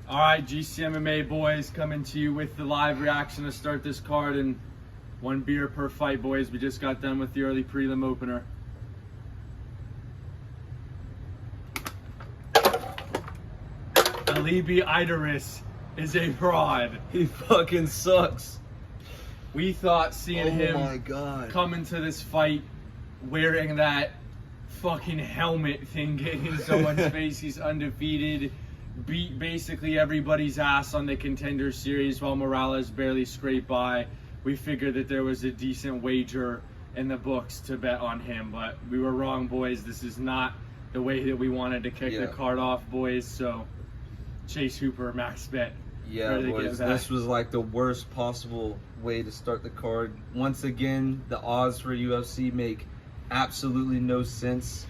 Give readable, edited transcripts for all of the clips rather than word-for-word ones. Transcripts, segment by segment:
All right, GCMMA boys, coming to you with the live reaction to start this card, and 1 beer per fight, boys. We just got done with the early prelim opener. Alibi Idaris is a fraud. He fucking sucks. We thought seeing him my God. come into this fight wearing that fucking helmet thing, getting in someone's face. He's undefeated, beat basically everybody's ass on the Contender Series while Morales barely scraped by. We figured that there was a decent wager in the books to bet on him, but we were wrong, boys. This is not the way that we wanted to kick the card off, boys. So Chase Hooper, max bet. Yeah, boys, this was like the worst possible way to start the card. Once again, the odds for UFC make absolutely no sense.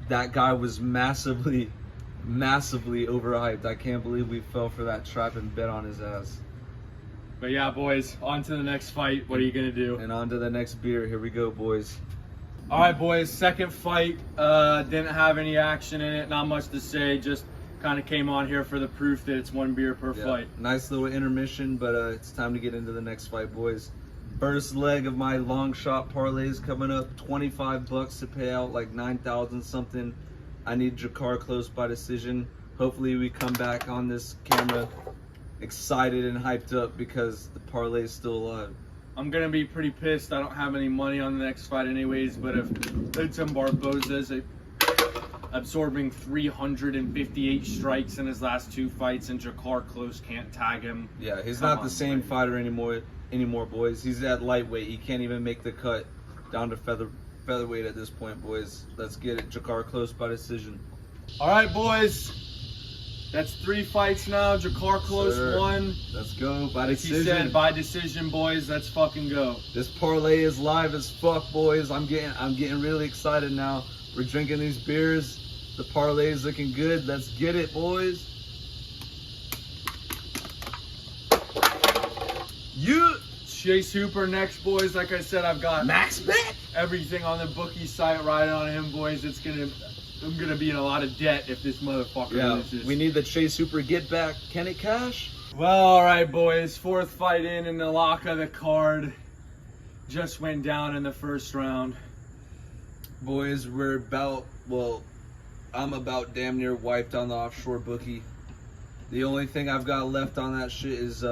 That guy was massively overhyped. I can't believe we fell for that trap and bet on his ass. But yeah, boys, on to the next fight. What are you going to do? And on to the next beer. Here we go, boys. All right, boys, second fight. Didn't have any action in it. Not much to say. Just kind of came on here for the proof that it's 1 beer per fight. Nice little intermission, but it's time to get into the next fight, boys. First leg of my long shot parlays coming up. 25 bucks to pay out like 9,000 something. I need Jakar close by decision. Hopefully we come back on this camera excited and hyped up because the parlay is still alive. I'm gonna be pretty pissed. I don't have any money on the next fight anyways, but if Edson Barboza's absorbing 358 strikes in his last 2 fights and Jakar close can't tag him. Yeah, he's not the same fighter anymore, boys. He's at lightweight. He can't even make the cut down to featherweight at this point, boys. Let's get it. Jakar close by decision. All right, boys. That's 3 fights now. Jakar close 1. Let's go by decision. He said by decision, boys. Let's fucking go. This parlay is live as fuck, boys. I'm getting really excited now. We're drinking these beers. The parlay is looking good. Let's get it, boys. You Chase Hooper next, boys. Like I said, I've got max bet everything on the bookie site riding on him, boys. I'm gonna be in a lot of debt if this motherfucker loses. We need the Chase Hooper get back. Can it cash? Well, all right, boys. 4th fight in the lock of the card. Just went down in the first round. Boys, I'm about damn near wiped on the offshore bookie. The only thing I've got left on that shit is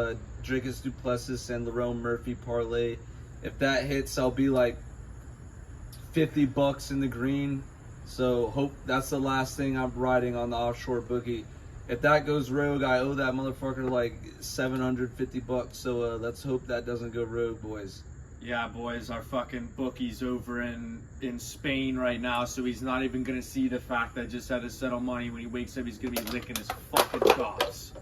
Dricus Du Plessis and Lerone Murphy parlay. If that hits, I'll be like 50 bucks in the green. So hope that's the last thing I'm riding on the offshore bookie. If that goes rogue, I owe that motherfucker like 750 bucks. So let's hope that doesn't go rogue, boys. Yeah, boys, our fucking bookie's over in Spain right now, so he's not even gonna see the fact that I just had to settle money. When he wakes up, he's gonna be licking his fucking chops.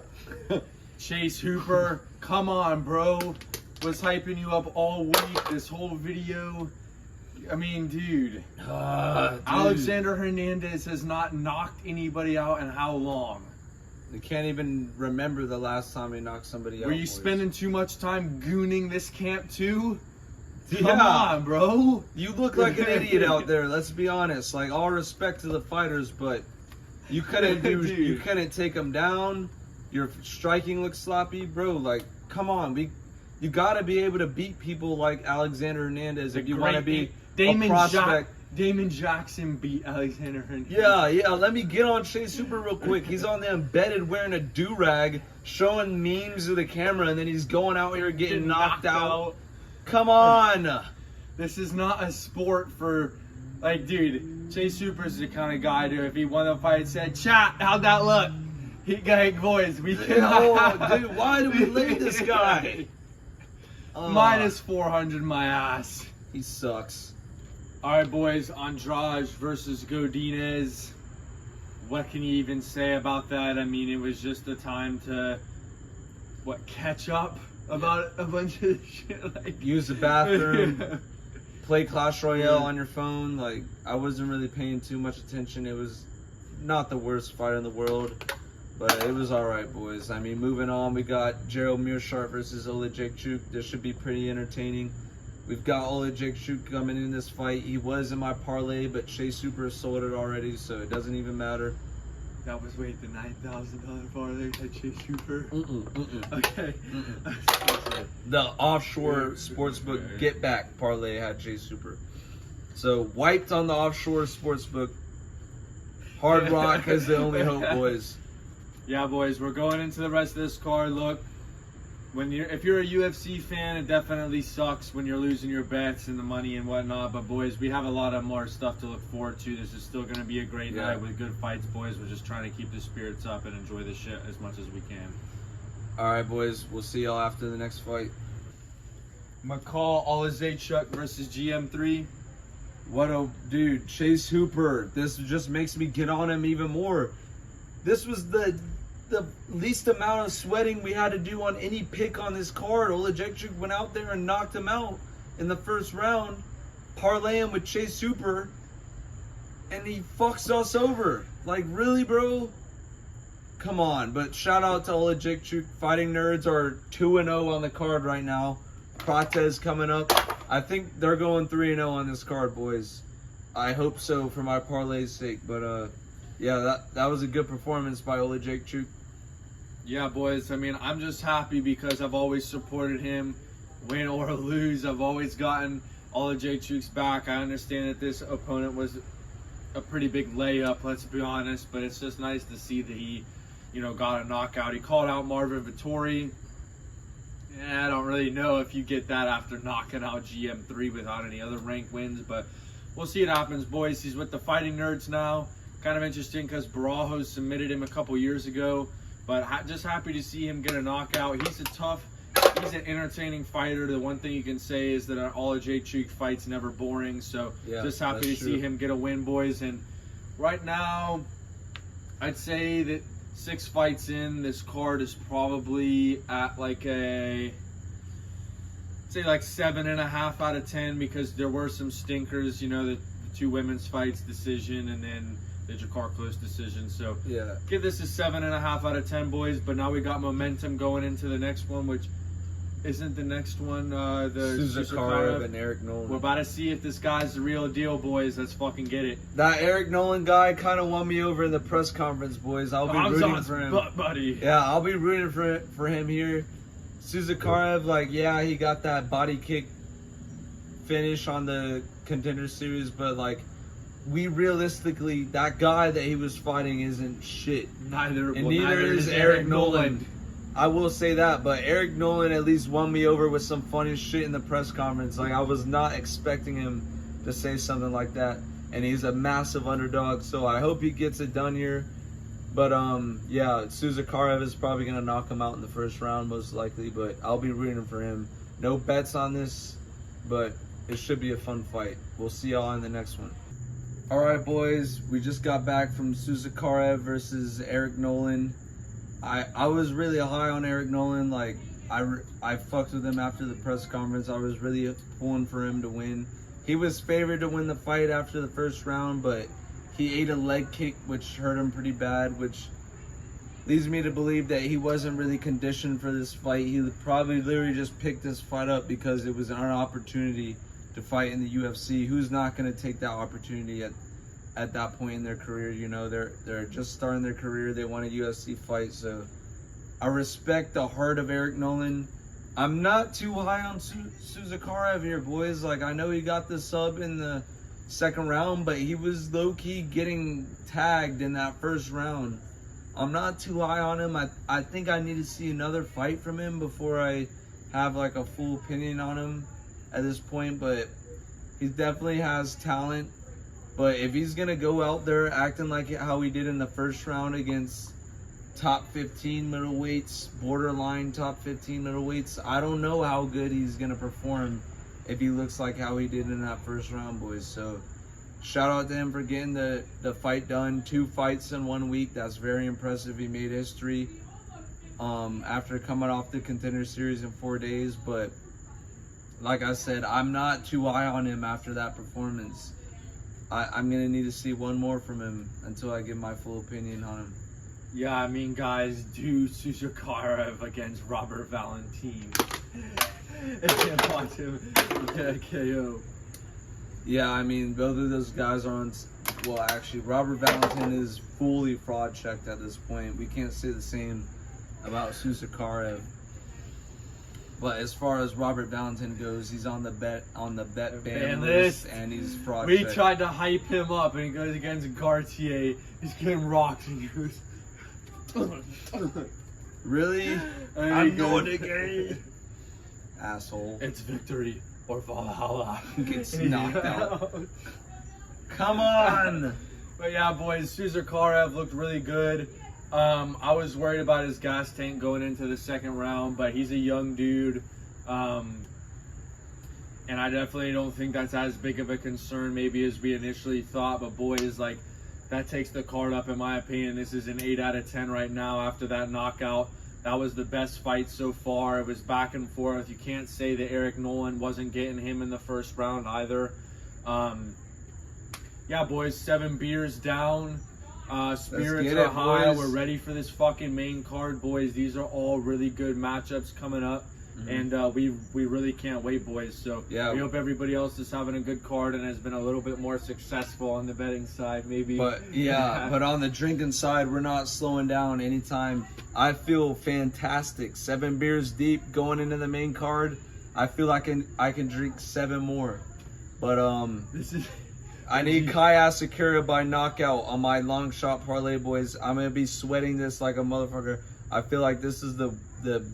Chase Hooper, come on, bro. Was hyping you up all week, this whole video. I mean, dude. Alexander Hernandez has not knocked anybody out in how long? You can't even remember the last time he knocked somebody out. Were you boys. spending too much time gooning this camp too? Yeah. Come on, bro. You look like an idiot out there. Let's be honest. Like, all respect to the fighters, but you couldn't you couldn't take them down. Your striking looks sloppy, bro. Like, come on. You gotta be able to beat people like Alexander Hernandez if you want to be a prospect. Damon Jackson beat Alexander Hernandez. Yeah. Let me get on Chase Hooper real quick. He's on the embedded wearing a do-rag, showing memes to the camera, and then he's going out here getting knocked out. Come on. This is not a sport for, like, dude, Chase Hooper's the kind of guy, dude, if he won the fight, said, chat, how'd that look? He got boys. We can. Dude, why do we leave this guy? Minus 400 my ass. He sucks. All right, boys. Andrade versus Godinez. What can you even say about that? I mean, it was just a time to, catch up about a bunch of shit. Like, use the bathroom, play Clash Royale on your phone. Like, I wasn't really paying too much attention. It was not the worst fight in the world, but it was all right, boys. I mean, moving on, we got Gerald Meerschaert versus Oleg Chuk. This should be pretty entertaining. We've got Oleg Chuk coming in this fight. He was in my parlay, but Chase Hooper sold it already, so it doesn't even matter. That was, wait, the $9,000 parlay at Chase Hooper? Okay. The offshore sportsbook get back parlay had Chase Hooper. So wiped on the offshore sportsbook. Hard Rock is the only hope, boys. Yeah, boys, we're going into the rest of this card. Look, if you're a UFC fan, it definitely sucks when you're losing your bets and the money and whatnot. But boys, we have a lot of more stuff to look forward to. This is still going to be a great night with good fights, boys. We're just trying to keep the spirits up and enjoy this shit as much as we can. All right, boys. We'll see y'all after the next fight. McCall Olazaychuk versus GM3. What a dude, Chase Hooper. This just makes me get on him even more. This was the least amount of sweating we had to do on any pick on this card. Olajekchuk went out there and knocked him out in the first round, parlaying with Chase Hooper, and he fucks us over. Like, really, bro? Come on. But shout out to Olajekchuk. Fighting Nerds are 2-0 on the card right now. Prates coming up. I think they're going 3-0 on this card, boys. I hope so for my parlay's sake. But yeah, that was a good performance by Olajekchuk. Yeah, boys. I mean, I'm just happy because I've always supported him, win or lose. I've always gotten Olajekchuk's back. I understand that this opponent was a pretty big layup, let's be honest, but it's just nice to see that he, got a knockout. He called out Marvin Vettori. Yeah, I don't really know if you get that after knocking out GM3 without any other rank wins, but we'll see what happens, boys. He's with the Fighting Nerds now. Kind of interesting because Barajo submitted him a couple years ago, but just happy to see him get a knockout. He's an entertaining fighter. The one thing you can say is that an Olajekchuk fight's never boring, so just happy to see him get a win, boys. And right now, I'd say that 6 fights in, this card is probably at like a, say like 7.5 out of 10 because there were some stinkers, the 2 women's fights decision and then the Jakar close decision. So yeah, give this a 7.5 out of 10, boys. But now we got momentum going into the next one, which isn't the next one. The Suzakarev and Eric Nolan. We're about to see if this guy's the real deal, boys. Let's fucking get it. That Eric Nolan guy kind of won me over in the press conference, boys. I'll be rooting for him. Buddy. Yeah, I'll be rooting for him here. Suzakarev, he got that body kick finish on the Contender Series, but we realistically, that guy that he was fighting isn't shit. Neither is Eric Nolan. I will say that, but Eric Nolan at least won me over with some funny shit in the press conference. I was not expecting him to say something like that, and he's a massive underdog, so I hope he gets it done here. But yeah, Suzakarev is probably gonna knock him out in the first round most likely, but I'll be rooting for him. No bets on this, but it should be a fun fight. We'll see y'all in the next one. All right, boys, we just got back from Suzakarev versus Eric Nolan. I was really high on Eric Nolan. I fucked with him after the press conference. I was really pulling for him to win. He was favored to win the fight after the first round, but he ate a leg kick, which hurt him pretty bad, which leads me to believe that he wasn't really conditioned for this fight. He probably literally just picked this fight up because it was an opportunity to fight in the UFC. Who's not going to take that opportunity at that point in their career? They're just starting their career. They want a UFC fight, so I respect the heart of Eric Nolan. I'm not too high on Suzakarev here, boys. I know he got the sub in the second round, but he was low-key getting tagged in that first round. I'm not too high on him. I think I need to see another fight from him before I have a full opinion on him at this point, but he definitely has talent. But if he's gonna go out there acting like how he did in the first round against top 15 middleweights, borderline top 15 middleweights, I don't know how good he's gonna perform if he looks like how he did in that first round, boys. So shout out to him for getting the fight done. 2 fights in 1 week. That's very impressive. He made history after coming off the Contender Series in 4 days. But like I said, I'm not too high on him after that performance. I'm going to need to see one more from him until I give my full opinion on him. Yeah, I mean, guys, do Suzakarev against Robert Valentin. And watch him get a KO. Yeah, I mean, both of those guys are on Well, actually, Robert Valentin is fully fraud checked at this point. We can't say the same about Sousa Karev. But as far as Robert Valentin goes, he's on the bet ban list, and he's fraud We checked. tried to hype him up, and he goes against Gartier. He's getting rocked, and he goes, Really? I'm going again. Asshole. It's victory or Valhalla. Gets knocked out. Come on! But yeah, boys, Sousa Karev looked really good. I was worried about his gas tank going into the second round, but he's a young dude. And I definitely don't think that's as big of a concern maybe as we initially thought. But boys, like, that takes the card up in my opinion. This is an 8 out of 10 right now after that knockout. That was the best fight so far. It was back and forth. You can't say that Eric Nolan wasn't getting him in the first round either. Yeah, boys, 7 beers down. Spirits are high. Boys. We're ready for this fucking main card, boys. These are all really good matchups coming up. And we really can't wait, boys. So yeah, we hope everybody else is having a good card and has been a little bit more successful on the betting side, maybe. But yeah, but on the drinking side, we're not slowing down anytime. I feel fantastic. 7 beers deep going into the main card. I feel I can drink 7 more. But I need Kai Asakura by knockout on my long shot parlay, boys. I'm gonna be sweating this like a motherfucker. I feel like this is the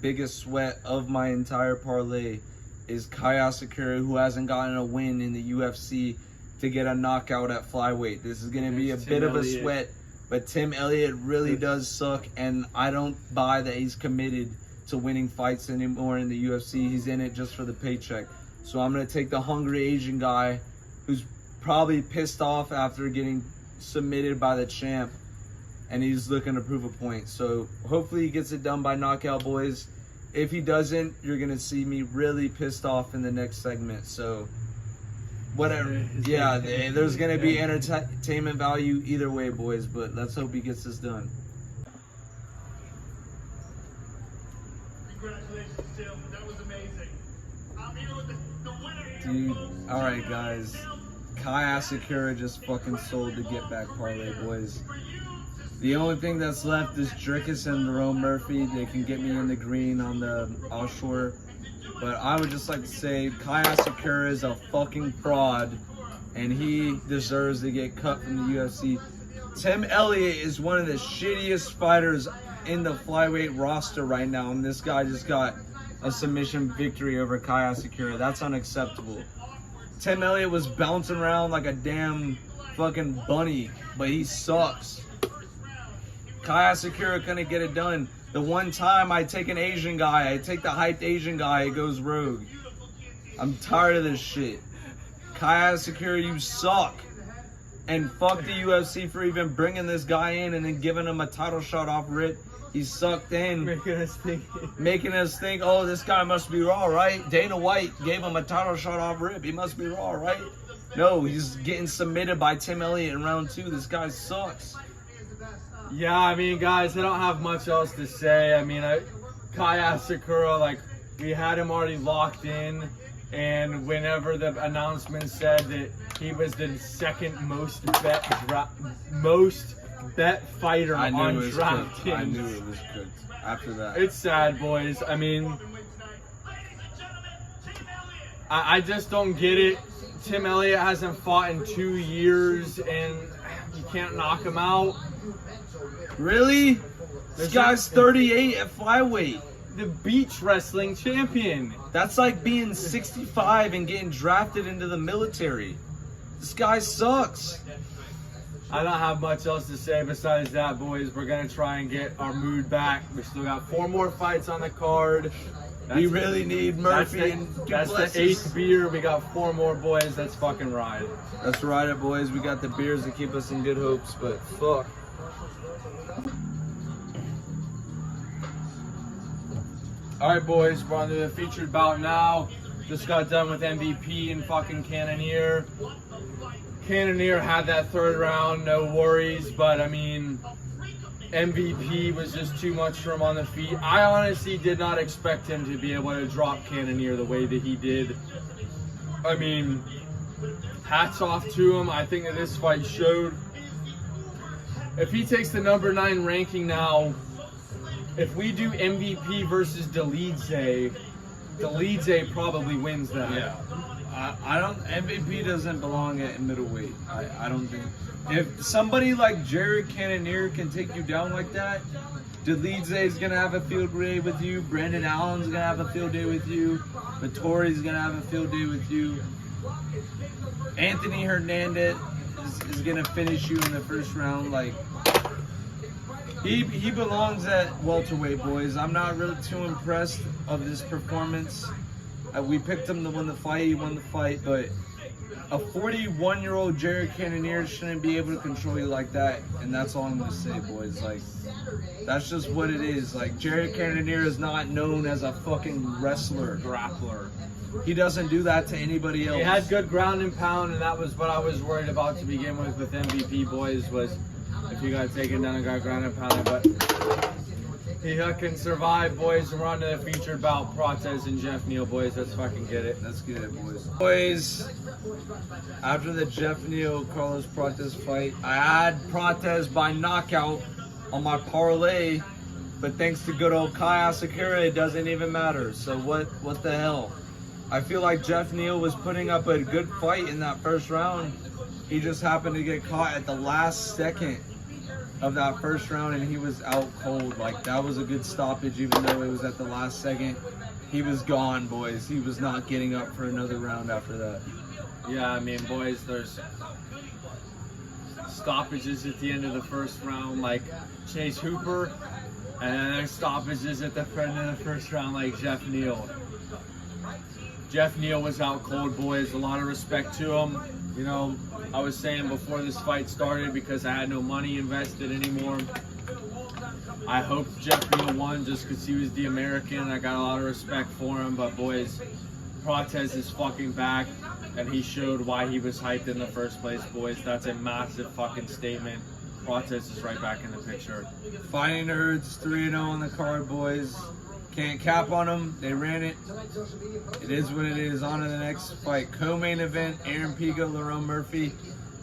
biggest sweat of my entire parlay is Kai Asakura, who hasn't gotten a win in the UFC, to get a knockout at flyweight. This is gonna be a bit of a sweat, but Tim Elliott really does suck, and I don't buy that he's committed to winning fights anymore in the UFC. He's in it just for the paycheck. So I'm gonna take the hungry Asian guy who's probably pissed off after getting submitted by the champ, and he's looking to prove a point. So hopefully he gets it done by knockout, boys. If he doesn't, you're gonna see me really pissed off in the next segment. So whatever. Yeah, there's gonna be entertainment value either way, boys, but let's hope he gets this done. Congratulations, Tim. That was amazing. I'm here with the winner. Dude, alright guys. Kai Asakura just fucking sold the Get Back parlay, boys. The only thing that's left is Dricus and Lerone Murphy. They can get me in the green on the offshore. But I would just like to say Kai Asakura is a fucking fraud, and he deserves to get cut from the UFC. Tim Elliott is one of the shittiest fighters in the flyweight roster right now, and this guy just got a submission victory over Kai Asakura. That's unacceptable. Tim Elliott was bouncing around like a damn fucking bunny, but he sucks. Kai Asakura couldn't get it done. The one time I take an Asian guy, I take the hyped Asian guy, it goes rogue. I'm tired of this shit. Kai Asakura, you suck. And fuck the UFC for even bringing this guy in and then giving him a title shot off rip. He sucked in. Making us think, oh, this guy must be raw, right? Dana White gave him a title shot off rip. He must be raw, right? No, he's getting submitted by Tim Elliott in round 2. This guy sucks. Yeah, I mean, guys, I don't have much else to say. I mean, Kai Asakura, like, we had him already locked in, and whenever the announcement said that he was the second most bet fighter on DraftKings, I knew it was cooked after that. It's sad, boys. I mean, I just don't get it. Tim Elliott hasn't fought in 2 years, and you can't knock him out. Really? This guy's 38 at flyweight. The beach wrestling champion. That's like being 65 and getting drafted into the military. This guy sucks. I don't have much else to say besides that, boys. We're going to try and get our mood back. We still got 4 more fights on the card. We really need Murphy and Du That's the Plessis. 8th beer. We got 4 more, boys. Let's fucking ride. Let's ride it, boys. We got the beers to keep us in good hopes, but fuck. Alright, boys. We're on to the featured bout now. Just got done with MVP and fucking Cannonier. Cannonier had that 3rd round, no worries, but I mean, MVP was just too much for him on the feet. I honestly did not expect him to be able to drop Cannonier the way that he did. I mean, hats off to him. I think that this fight showed. If he takes the number 9 ranking now, if we do MVP versus Dolidze probably wins that. Yeah. I don't. MVP doesn't belong at middleweight. I don't think. If somebody like Jared Cannonier can take you down like that, Dolidze is gonna have a field day with you. Brandon Allen's gonna have a field day with you. Vittori's gonna have a field day with you. Anthony Hernandez is gonna finish you in the first round. Like he belongs at welterweight, boys. I'm not really too impressed of this performance. We picked him to win the fight. He won the fight, but a 41-year-old Jared Cannonier shouldn't be able to control you like that. And that's all I'm gonna say, boys. Like, that's just what it is. Like, Jared Cannonier is not known as a fucking wrestler, grappler. He doesn't do that to anybody else. He had good ground and pound, and that was what I was worried about to begin with MVP, boys, was if he got taken down and got ground and pounded. But he can survive, boys. We're on to the featured bout, Protez and Jeff Neal, boys. Let's fucking get it. Let's get it, boys. Boys, after the Jeff Neal Carlos Protez fight, I had Protez by knockout on my parlay, but thanks to good old Kai Asakura, it doesn't even matter. So what the hell? I feel like Jeff Neal was putting up a good fight in that first round. He just happened to get caught at the last second of that first round, and he was out cold. Like, that was a good stoppage, even though it was at the last second. He was gone, boys. He was not getting up for another round after that. Yeah, I mean, boys, there's stoppages at the end of the first round, like Chase Hooper, and then there's stoppages at the end of the first round, like Jeff Neal. Jeff Neal was out cold, boys. A lot of respect to him. You know, I was saying before this fight started, because I had no money invested anymore, I hoped Jeff Neal won just because he was the American. I got a lot of respect for him. But boys, Protez is fucking back, and he showed why he was hyped in the first place, boys. That's a massive fucking statement. Protez is right back in the picture. Fighting Nerds 3-0 on the card, boys. Can't cap on them. They ran it. It is what it is. On to the next fight. Co-main event, Aaron Pico, Lerone Murphy.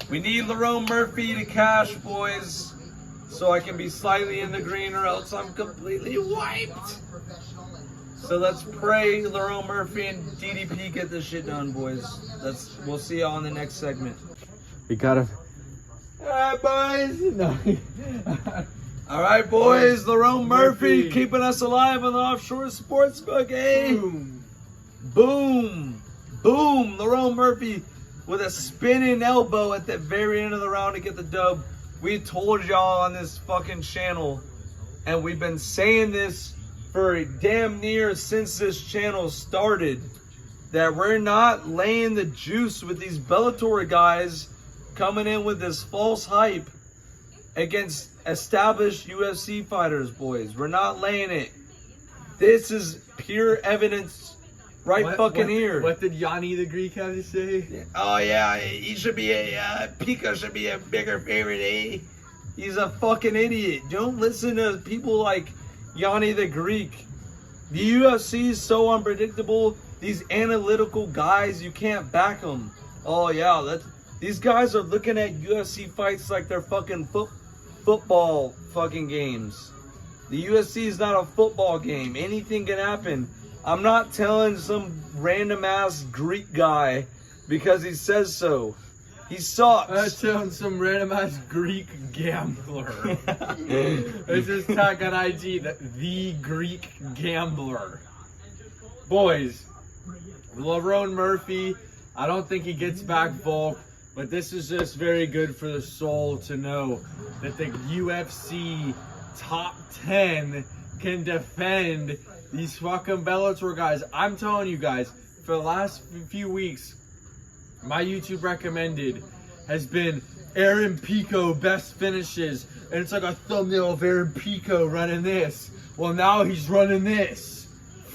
We need Lerone Murphy to cash, boys, so I can be slightly in the green, or else I'm completely wiped. So let's pray Lerone Murphy and DDP get this shit done, boys. We'll see y'all in the next segment. We gotta... Alright, boys. No. All right, boys. Lerone Murphy keeping us alive on the Offshore Sportsbook, eh? Boom. Boom. Boom. Lerone Murphy with a spinning elbow at the very end of the round to get the dub. We told y'all on this fucking channel, and we've been saying this for damn near since this channel started, that we're not laying the juice with these Bellator guys coming in with this false hype against established UFC fighters, boys. We're not laying it. This is pure evidence here. What did Yanni the Greek have to say? Oh yeah, he should be Pico should be a bigger favorite, eh? He's a fucking idiot. Don't listen to people like Yanni the Greek. The UFC is so unpredictable. These analytical guys, you can't back them. Oh yeah, these guys are looking at UFC fights like they're fucking football fucking games. The UFC is not a football game. Anything can happen. I'm not telling some random ass Greek guy because he says so. He sucks. I'm telling some random ass Greek gambler. It's his tag on IG, the Greek gambler. Boys, Lerone Murphy, I don't think he gets back Volk. But this is just very good for the soul to know that the UFC top 10 can defend these fucking Bellator guys. I'm telling you guys, for the last few weeks, my YouTube recommended has been Aaron Pico best finishes. And it's like a thumbnail of Aaron Pico running this. Well, now he's running this.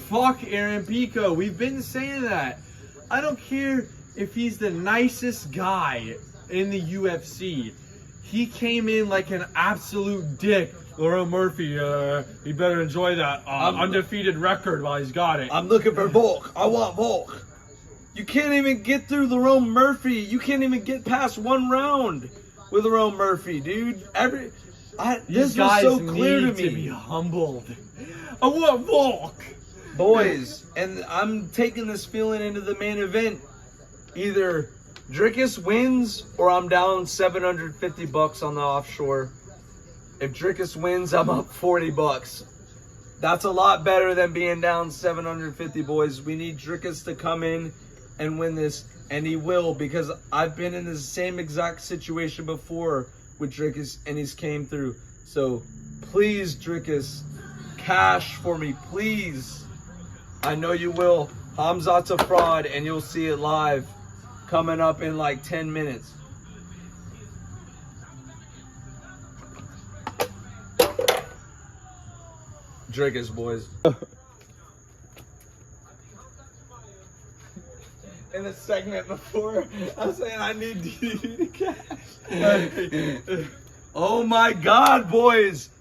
Fuck Aaron Pico. We've been saying that. I don't care if he's the nicest guy in the UFC. He came in like an absolute dick. Lerone Murphy, he better enjoy that undefeated record while he's got it. I'm looking for Volk. I want Volk. You can't even get through Lerone Murphy. You can't even get past one round with Lerone Murphy, dude. This was so clear to me. Be humbled. I want to walk. Boys, and I'm taking this feeling into the main event. Either Dricus wins or I'm down $750 on the offshore. If Dricus wins, I'm up $40. That's a lot better than being down 750, boys. We need Dricus to come in and win this, and he will, because I've been in the same exact situation before with Dricus, and he's came through. So please, Dricus, cash for me, please. I know you will. Khamzat's a fraud, and you'll see it live coming up in like 10 minutes. Dricus, boys. In the segment before, I was saying I need DDP to cash. Oh my God, boys.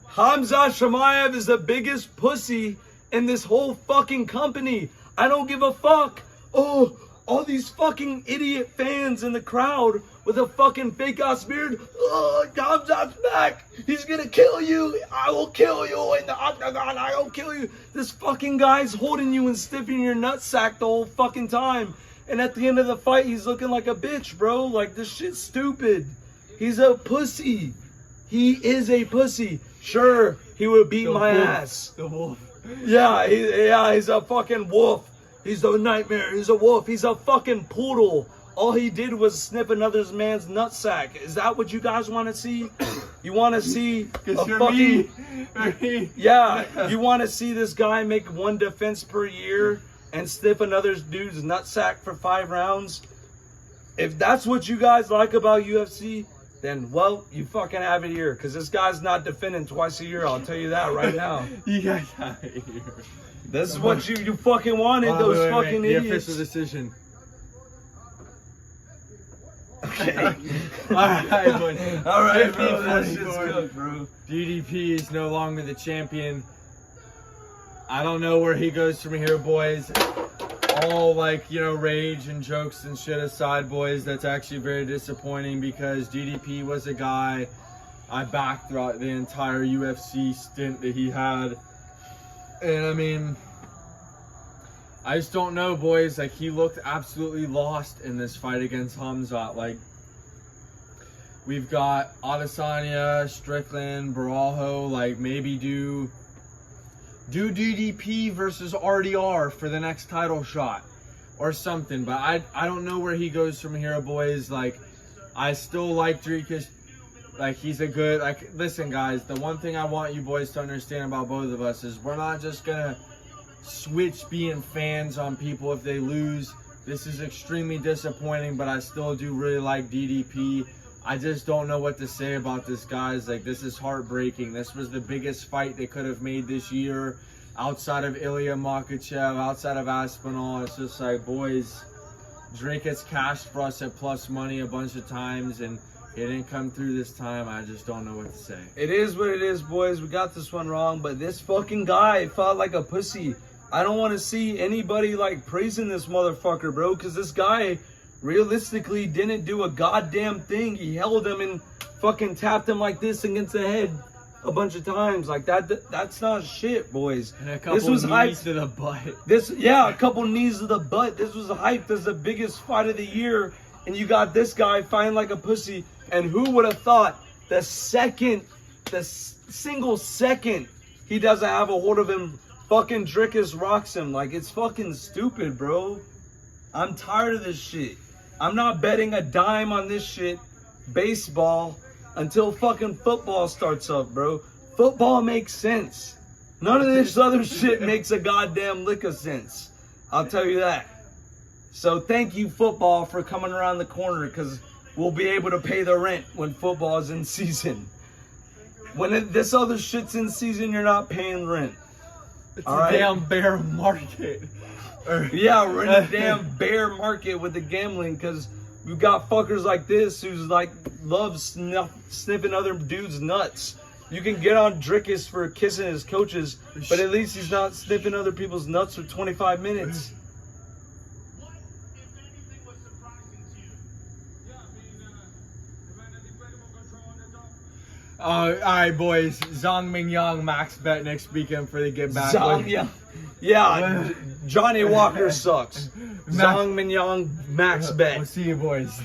Khamzat Chimaev is the biggest pussy in this whole fucking company. I don't give a fuck. Oh, all these fucking idiot fans in the crowd with a fucking fake ass beard. Oh, Khamzat's back. He's gonna kill you. I will kill you in the octagon. I will kill you. This fucking guy's holding you and stiffing your nutsack the whole fucking time. And at the end of the fight, he's looking like a bitch, bro. Like, this shit's stupid. He's a pussy. He is a pussy. Sure, he would beat my ass. The wolf. Yeah, he's a fucking wolf. He's a nightmare. He's a wolf. He's a fucking poodle. All he did was sniff another man's nutsack. Is that what you guys want to see? You want to see a fucking... Yeah, you want to see this guy make one defense per year and sniff another dude's nutsack for 5 rounds? If that's what you guys like about UFC, then, well, you fucking have it here. Because this guy's not defending twice a year. I'll tell you that right now. You guys have it here. This is what you fucking wanted, those fucking idiots. The official decision. Okay. Alright, boys. Alright, bro. That shit's good, bro. DDP is no longer the champion. I don't know where he goes from here, boys. All, like, you know, rage and jokes and shit aside, boys, that's actually very disappointing, because DDP was a guy I backed throughout the entire UFC stint that he had. And I mean, I just don't know, boys. Like, he looked absolutely lost in this fight against Khamzat. Like, we've got Adesanya, Strickland, Barajo, like, maybe do DDP versus RDR for the next title shot or something. But I don't know where he goes from here, boys. Like, I still like Dricus. Like, he's a good, like, listen, guys, the one thing I want you boys to understand about both of us is we're not just gonna switch being fans on people if they lose. This is extremely disappointing, but I still do really like DDP. I just don't know what to say about this, guys. Like, this is heartbreaking. This was the biggest fight they could have made this year, outside of Ilya Makhachev, outside of Aspinall. It's just like, boys, Dricus cashed for us at plus money a bunch of times, and it didn't come through this time. I just don't know what to say. It is what it is, boys. We got this one wrong, but this fucking guy fought like a pussy. I don't want to see anybody, like, praising this motherfucker, bro, because this guy realistically didn't do a goddamn thing. He held him and fucking tapped him like this against the head a bunch of times. Like, that's not shit, boys. And a couple knees to the butt. A couple knees to the butt. This was hyped as the biggest fight of the year, and you got this guy fighting like a pussy. And who would have thought the single second he doesn't have a hold of him, fucking Dricus rocks him. Like, it's fucking stupid, bro. I'm tired of this shit. I'm not betting a dime on this shit, baseball, until fucking football starts up, bro. Football makes sense. None of this other shit makes a goddamn lick of sense. I'll tell you that. So thank you, football, for coming around the corner, because we'll be able to pay the rent when football is in season. When this other shit's in season, you're not paying rent. It's a damn bear market. Yeah, we're in a damn bear market with the gambling, because we've got fuckers like this who's like loves sniffing other dudes' nuts. You can get on Dricus for kissing his coaches, but at least he's not sniffing other people's nuts for 25 minutes. All right, boys. Zhang Mingyang max bet next weekend for the get back. Zhang, yeah, Johnny Walker sucks. Zhang Mingyang max bet. We'll see you, boys.